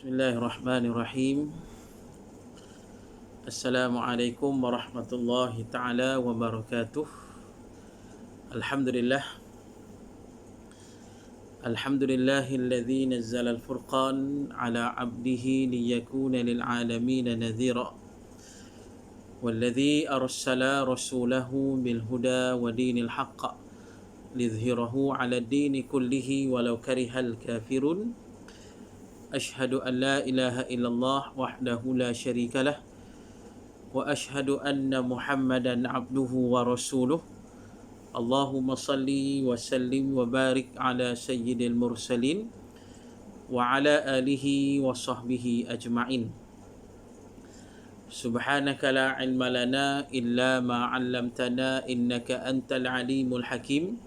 Bismillahirrahmanirrahim. Assalamualaikum warahmatullahi taala wabarakatuh. Alhamdulillah. Alhamdulillahilladzi nazzala al-furqan ala 'abdihi liyakuna lil 'alamin nadhira. Walladzi arsala rasulahu bil huda wa dinil haqq liyudhhirahu 'ala ad-dini kullihi walau karihal kafirun. Ashhadu an la ilaha illallah wahdahu la syarika lah wa ashhadu anna Muhammadan abduhu wa rasuluh. Allahumma salli wa sallim wa barik ala sayyidil mursalin wa ala alihi wa sahbihi ajma'in. Subhanaka la ilma lana illa ma 'allamtana innaka antal alimul hakim.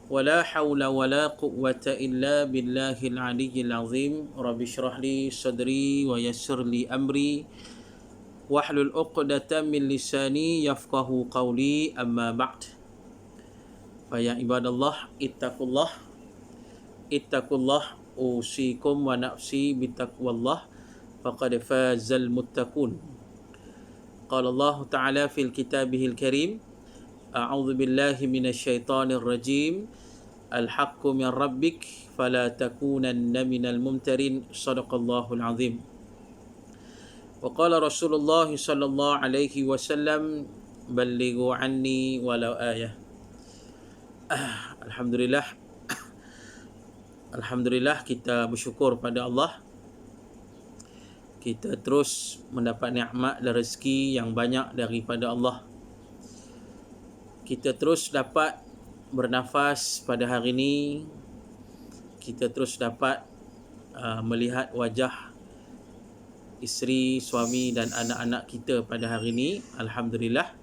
ولا حول ولا قوة إلا بالله العلي العظيم. رب اشرح لي صدري ويسر لي أمري واحلل عقدة من لساني يفقه قولي. أما بعد فيا عباد الله اتقوا الله أوصيكم ونفسي بتقوى الله فقد فاز المتقون. قال الله تعالى في كتابه الكريم: أعوذ بالله من الشيطان الرجيم. الحق من ربك فلا تكونن من الممترين. صدق الله العظيم. وقال رسول الله صلى الله عليه وسلم: بلغوا عني ولو آية. Alhamdulillah, kita bersyukur pada Allah. Kita terus mendapat nikmat dan rezeki yang banyak daripada Allah. Kita terus dapat bernafas pada hari ini. Kita terus dapat melihat wajah isteri, suami dan anak-anak kita pada hari ini. Alhamdulillah.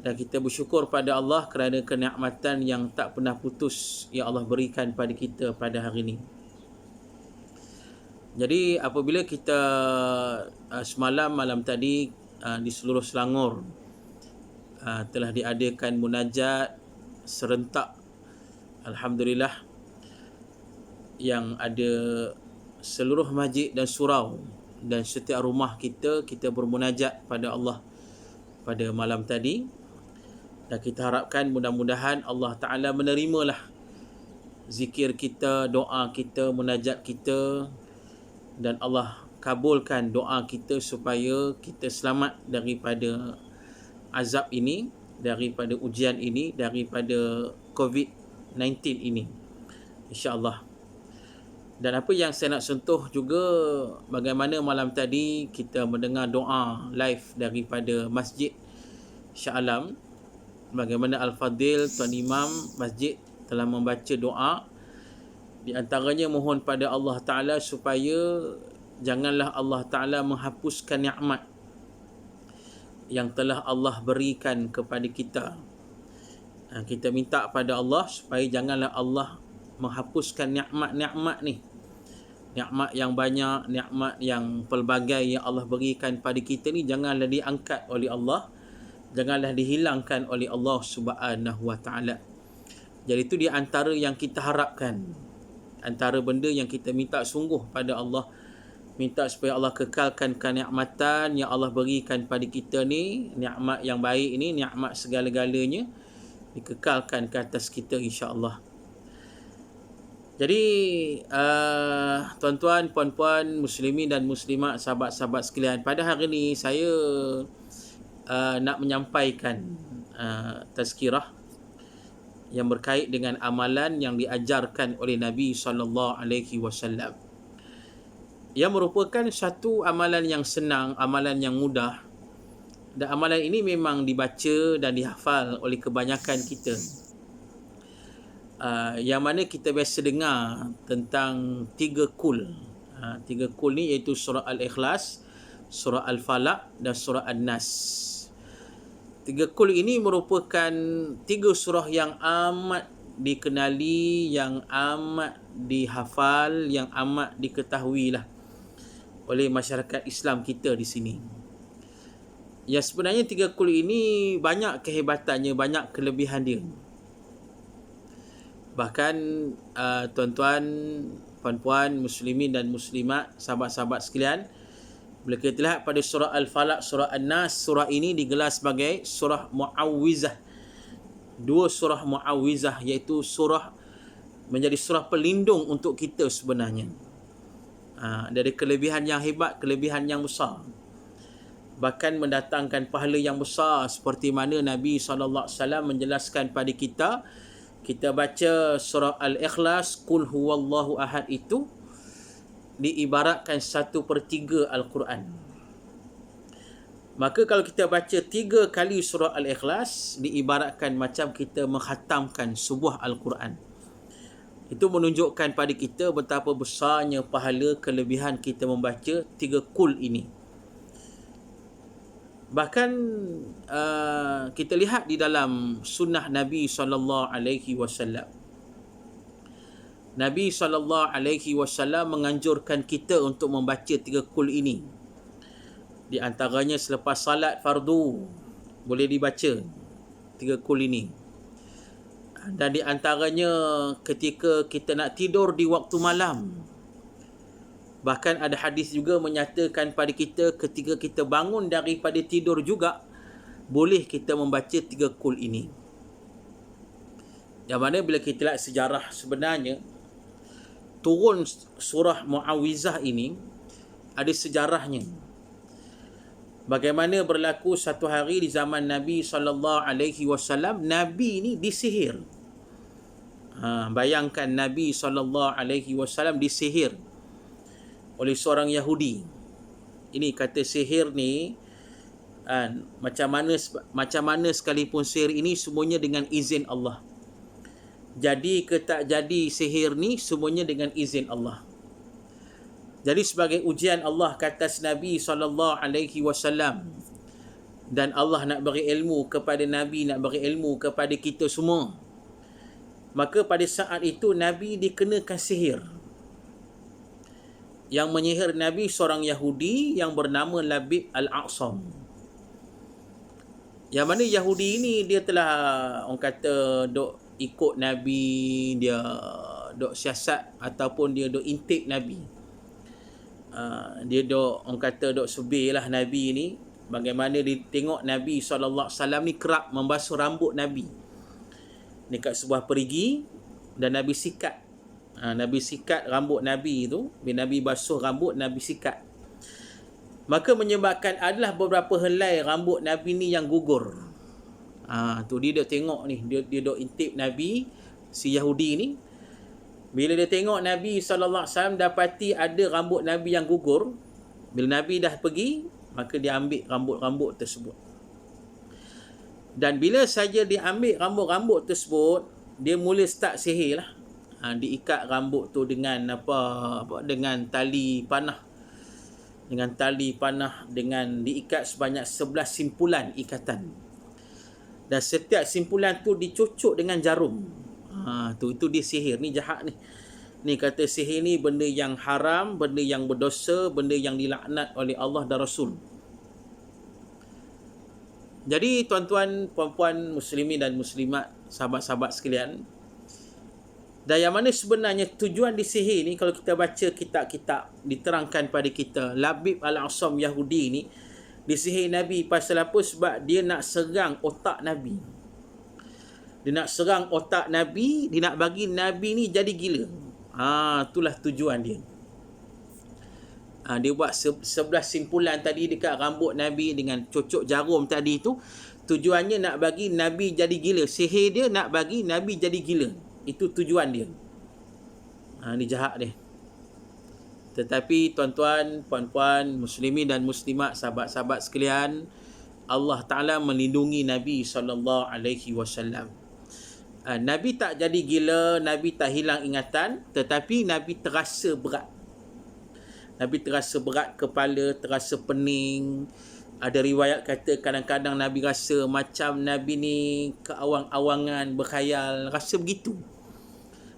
Dan kita bersyukur pada Allah kerana kenikmatan yang tak pernah putus yang Allah berikan pada kita pada hari ini. Jadi apabila kita malam tadi di seluruh Selangor telah diadakan munajat serentak, Alhamdulillah, yang ada seluruh masjid dan surau dan setiap rumah kita bermunajat pada Allah pada malam tadi. Dan kita harapkan mudah-mudahan Allah Ta'ala menerimalah zikir kita, doa kita, munajat kita, dan Allah kabulkan doa kita supaya kita selamat daripada azab ini, daripada ujian ini, daripada COVID-19 ini, insya-Allah. Dan apa yang saya nak sentuh juga, bagaimana malam tadi kita mendengar doa live daripada Masjid Shah Alam, bagaimana Al-Fadil Tuan Imam Masjid telah membaca doa. Di antaranya mohon pada Allah Ta'ala supaya janganlah Allah Ta'ala menghapuskan nikmat yang telah Allah berikan kepada kita. Kita minta pada Allah supaya janganlah Allah menghapuskan nikmat-nikmat ni. Nikmat yang banyak, nikmat yang pelbagai yang Allah berikan pada kita ni, janganlah diangkat oleh Allah, janganlah dihilangkan oleh Allah Subhanahu Wa Ta'ala. Jadi itu di antara yang kita harapkan, antara benda yang kita minta sungguh pada Allah, minta supaya Allah kekalkan kenikmatan yang Allah berikan pada kita ni, nikmat yang baik ini, nikmat segala-galanya dikekalkan ke atas kita, insya-Allah. Jadi tuan-tuan, puan-puan, muslimin dan muslimat, sahabat-sahabat sekalian, pada hari ini saya nak menyampaikan tazkirah yang berkait dengan amalan yang diajarkan oleh Nabi SAW, yang merupakan satu amalan yang senang, amalan yang mudah. Dan amalan ini memang dibaca dan dihafal oleh kebanyakan kita. Yang mana kita biasa dengar tentang 3 kul. 3 kul ni iaitu surah Al-Ikhlas, surah Al-Falaq dan surah An-Nas. 3 kul ini merupakan 3 surah yang amat dikenali, yang amat dihafal, yang amat diketahui lah oleh masyarakat Islam kita di sini. Yang sebenarnya 3 kul ini banyak kehebatannya, banyak kelebihan dia. Bahkan tuan-tuan puan-puan muslimin dan muslimat, sahabat-sahabat sekalian, bila kita lihat pada surah Al-Falaq, surah An-Nas, surah ini digelar sebagai surah Mu'awwizah. Dua surah Mu'awwizah, iaitu surah menjadi surah pelindung untuk kita sebenarnya. Dari kelebihan yang hebat, kelebihan yang besar, bahkan mendatangkan pahala yang besar, seperti mana Nabi SAW menjelaskan pada kita. Kita baca surah Al-Ikhlas, Qul huwallahu ahad, itu diibaratkan 1/3 Al-Quran. Maka kalau kita baca 3 kali surah Al-Ikhlas, diibaratkan macam kita menghatamkan sebuah Al-Quran. Itu menunjukkan pada kita betapa besarnya pahala kelebihan kita membaca 3 Qul ini. Bahkan kita lihat di dalam sunnah Nabi SAW. Nabi SAW menganjurkan kita untuk membaca 3 Qul ini. Di antaranya selepas salat fardu boleh dibaca 3 Qul ini. Dan di antaranya ketika kita nak tidur di waktu malam. Bahkan ada hadis juga menyatakan pada kita ketika kita bangun daripada tidur juga boleh kita membaca 3 Qul ini. Yang mana bila kita lihat sejarah sebenarnya, turun surah Mu'awwizah ini ada sejarahnya. Bagaimana berlaku satu hari di zaman Nabi SAW, Nabi ini disihir. Bayangkan Nabi SAW disihir oleh seorang Yahudi. Ini kata sihir ni, macam mana sekalipun sihir ini semuanya dengan izin Allah. Jadi ke tak jadi sihir ni semuanya dengan izin Allah. Jadi sebagai ujian Allah ke atas Nabi SAW, dan Allah nak beri ilmu kepada Nabi, nak beri ilmu kepada kita semua, maka pada saat itu Nabi dikenakan sihir. Yang menyihir Nabi seorang Yahudi yang bernama Labib Al-A'sam. Yang mana Yahudi ini dia telah, orang kata, dok ikut Nabi, dia dok siasat ataupun dia dok intik Nabi. Dia dok, orang kata, dok sebirlah Nabi ni. Bagaimana dia tengok Nabi SAW ni kerap membasuh rambut Nabi dekat sebuah perigi, dan Nabi sikat. Nabi sikat rambut Nabi tu. Bila Nabi basuh rambut, Nabi sikat. Maka menyebabkan adalah beberapa helai rambut Nabi ni yang gugur. Tu dia tengok ni, dia dok intip Nabi, si Yahudi ni. Bila dia tengok Nabi SAW dapati ada rambut Nabi yang gugur, bila Nabi dah pergi, maka dia ambil rambut-rambut tersebut. Dan bila saja dia ambil rambut-rambut tersebut, dia mula start sihir lah. Diikat rambut tu dengan dengan tali panah. Dengan diikat sebanyak 11 simpulan ikatan. Dan setiap simpulan tu dicucuk dengan jarum. Itu dia sihir. Ni jahat ni. Ni kata sihir ni benda yang haram, benda yang berdosa, benda yang dilaknat oleh Allah dan Rasul. Jadi tuan-tuan, puan-puan, muslimin dan muslimat, sahabat-sahabat sekalian, dan yang mana sebenarnya tujuan di sihir ni, kalau kita baca kitab-kitab diterangkan pada kita, Labib Al-A'sam Yahudi ni disihir Nabi pasal apa? Sebab dia nak serang otak Nabi. Dia nak serang otak Nabi, dia nak bagi Nabi ni jadi gila. Itulah tujuan dia. Dia buat 11 simpulan tadi dekat rambut Nabi dengan cocok jarum tadi tu. Tujuannya nak bagi Nabi jadi gila. Sihir dia nak bagi Nabi jadi gila. Itu tujuan dia. Ni jahat dia. Tetapi tuan-tuan, puan-puan, muslimin dan muslimat, sahabat-sahabat sekalian, Allah Ta'ala melindungi Nabi SAW. Nabi tak jadi gila, Nabi tak hilang ingatan, tetapi Nabi terasa berat. Nabi terasa berat kepala, terasa pening. Ada riwayat kata kadang-kadang Nabi rasa macam Nabi ni keawang-awangan, berkhayal, rasa begitu.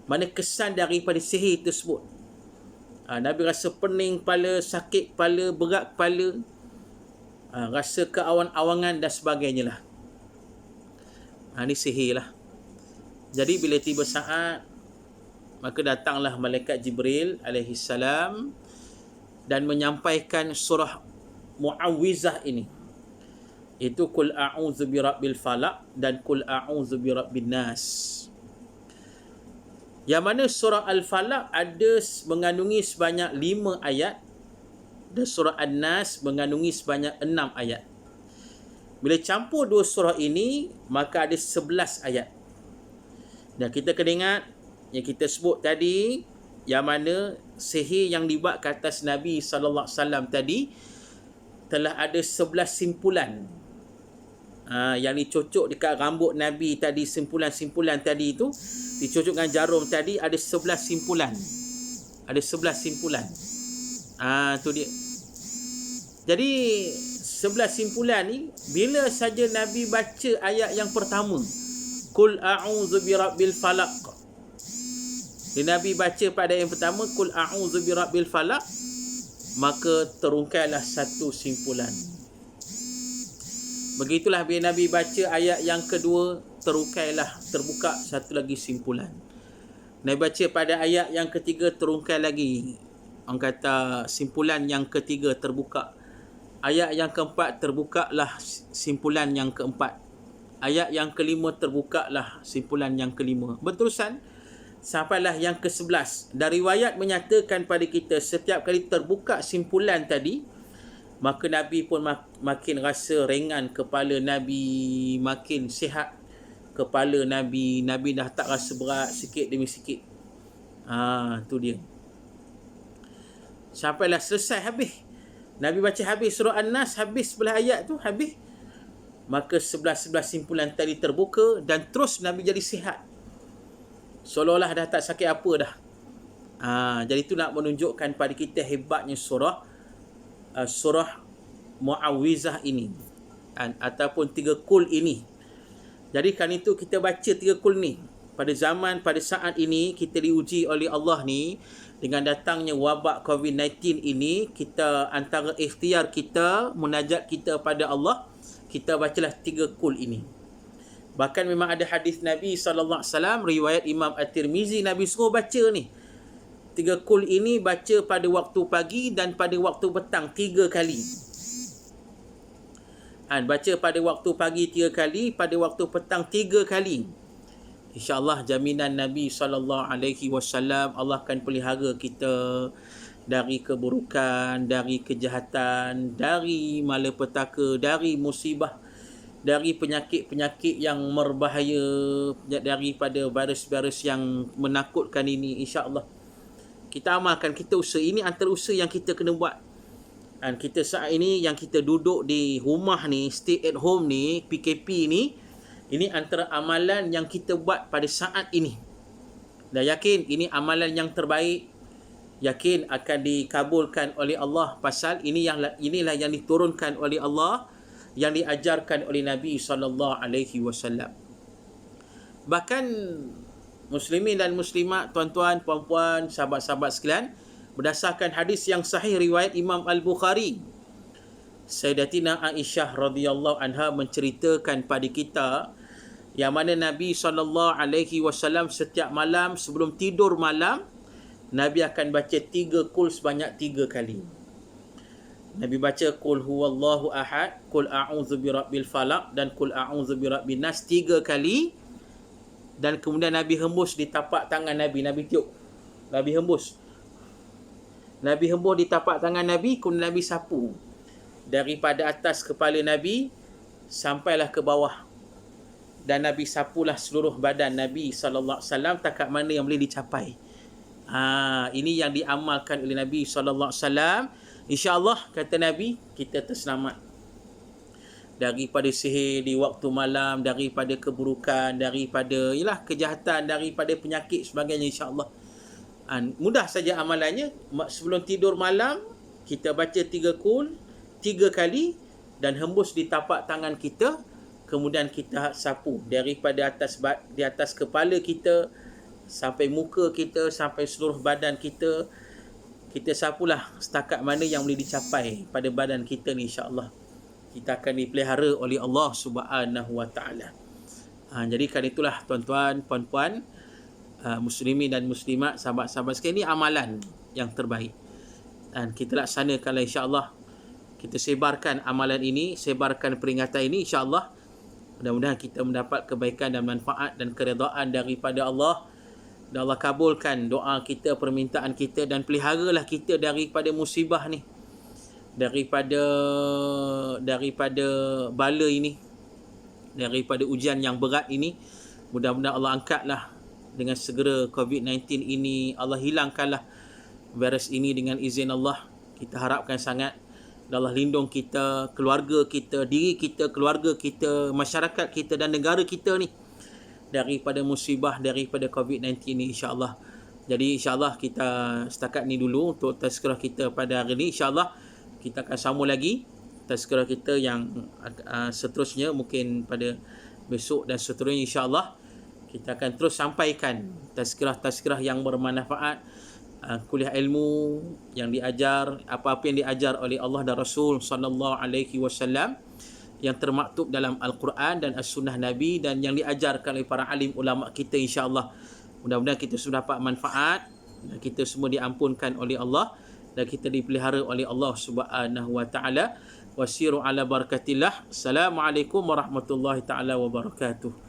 Mana kesan daripada sihir tersebut. Nabi rasa pening kepala, sakit kepala, berat kepala, rasa keawang-awangan dan sebagainya lah. Ini sihir lah. Jadi bila tiba saat maka datanglah malaikat Jibril alaihi salam dan menyampaikan surah Mu'awwizah ini. Itu Qul a'udzu birabbil falaq dan Qul a'udzu birabbin nas. Yang mana surah Al-Falaq ada mengandungi sebanyak 5 ayat dan surah An-Nas mengandungi sebanyak 6 ayat. Bila campur dua surah ini, maka ada 11 ayat. Dan kita kena ingat yang kita sebut tadi, yang mana sihir yang dibuat ke atas Nabi sallallahu alaihi wasallam tadi telah ada 11 simpulan. Yang dicocok dekat rambut Nabi tadi, simpulan-simpulan tadi itu dicocok dengan jarum tadi, ada 11 simpulan. Ada 11 simpulan. Tu dia. Jadi 11 simpulan ni, bila saja Nabi baca ayat yang pertama, Qul a'udzu birabbil falaq. Bila Nabi baca pada ayat yang pertama, Qul a'udzu birabbil falaq, maka terungkailah satu simpulan. Begitulah bila Nabi baca ayat yang kedua, terbuka satu lagi simpulan. Nabi baca pada ayat yang ketiga, terungkai lagi. Orang kata simpulan yang ketiga terbuka. Ayat yang keempat, terbukalah simpulan yang keempat. Ayat yang kelima, terbukalah simpulan yang kelima. Berterusan sampailah yang ke-11. Dan riwayat menyatakan pada kita, setiap kali terbuka simpulan tadi, maka Nabi pun makin rasa ringan, kepala Nabi makin sihat, kepala Nabi dah tak rasa berat sikit demi sikit. Tu dia. Sampailah selesai, habis. Nabi baca habis surah An-Nas, habis sebelah ayat tu, habis. Maka 11 simpulan tadi terbuka dan terus Nabi jadi sihat. Seolah-olah dah tak sakit apa dah. Jadi itu nak menunjukkan pada kita hebatnya surah Mu'awwizah ini, ataupun 3 Qul ini. Jadi kan itu kita baca 3 Qul ni. Pada saat ini kita diuji oleh Allah ni dengan datangnya wabak COVID-19 ini, kita antara ikhtiar kita, munajat kita pada Allah, kita bacalah 3 Qul ini. Bahkan memang ada hadis Nabi sallallahu alaihi wasallam, riwayat Imam At-Tirmizi, Nabi suruh baca ni 3 Qul ini, baca pada waktu pagi dan pada waktu petang 3 kali. Baca pada waktu pagi 3 kali, pada waktu petang 3 kali. InsyaAllah jaminan Nabi SAW, Allah akan pelihara kita dari keburukan, dari kejahatan, dari malapetaka, dari musibah, dari penyakit-penyakit yang berbahaya, daripada virus-virus yang menakutkan ini. InsyaAllah kita amalkan, kita usaha. Ini antara usaha yang kita kena buat. Dan kita saat ini yang kita duduk di rumah ni, stay at home ni, PKP ni, ini antara amalan yang kita buat pada saat ini. Dan yakin ini amalan yang terbaik, yakin akan dikabulkan oleh Allah, pasal inilah yang diturunkan oleh Allah, yang diajarkan oleh Nabi SAW. Bahkan muslimin dan muslimat, tuan-tuan, puan-puan, sahabat-sahabat sekalian, berdasarkan hadis yang sahih riwayat Imam Al-Bukhari, Sayyidatina Aisyah radhiyallahu anha menceritakan pada kita yang mana Nabi SAW setiap malam sebelum tidur malam, Nabi akan baca 3 Qul sebanyak 3 kali. Nabi baca Qul huwallahu ahad, Qul a'udzu birabbil falaq dan Qul a'udzu birabbin nas 3 kali. Dan kemudian Nabi hembus di tapak tangan Nabi. Nabi tiup. Nabi hembus di tapak tangan Nabi. Kemudian Nabi sapu. Daripada atas kepala Nabi sampailah ke bawah. Dan Nabi sapulah seluruh badan Nabi SAW takat mana yang boleh dicapai. Ini yang diamalkan oleh Nabi SAW. InsyaAllah, kata Nabi, kita terselamat daripada sihir di waktu malam, daripada keburukan, daripada kejahatan, daripada penyakit sebagainya, insya-Allah. Mudah saja amalannya. Sebelum tidur malam kita baca 3 Qul 3 kali dan hembus di tapak tangan kita, kemudian kita sapu daripada di atas kepala kita sampai muka kita, sampai seluruh badan kita. Kita sapulah setakat mana yang boleh dicapai pada badan kita ni, insya-Allah. Kita akan dipelihara oleh Allah Subhanahu Wa Taala. Jadi kan itulah tuan-tuan, puan-puan, muslimin dan muslimat, sahabat-sahabat sekalian, ini amalan yang terbaik. Dan kita laksanakanlah insya-Allah. Kita sebarkan amalan ini, sebarkan peringatan ini insya-Allah. Mudah-mudahan kita mendapat kebaikan dan manfaat dan keredaan daripada Allah. Dan Allah kabulkan doa kita, permintaan kita, dan peliharalah kita daripada musibah ni, daripada bala ini, daripada ujian yang berat ini. Mudah-mudahan Allah angkatlah dengan segera COVID-19 ini, Allah hilangkanlah virus ini dengan izin Allah. Kita harapkan sangat Allah lindung kita, keluarga kita, diri kita, keluarga kita, masyarakat kita dan negara kita ni daripada musibah, daripada COVID-19 ni insya-Allah. Jadi insya-Allah kita setakat ni dulu untuk tazkirah kita pada hari ni. Insya-Allah kita akan sambung lagi tazkirah kita yang seterusnya, mungkin pada besok dan seterusnya insya-Allah. Kita akan terus sampaikan tazkirah-tazkirah yang bermanfaat, kuliah ilmu yang diajar, apa-apa yang diajar oleh Allah dan Rasul sallallahu alaihi wasallam yang termaktub dalam Al-Quran dan As-Sunnah Nabi, dan yang diajarkan oleh para alim ulama kita insya-Allah. Mudah-mudahan kita sudah dapat manfaat dan kita semua diampunkan oleh Allah dan kita dipelihara oleh Allah Subhanahu wa taala. Wasiru ala barakatillah. Assalamualaikum warahmatullahi taala wabarakatuh.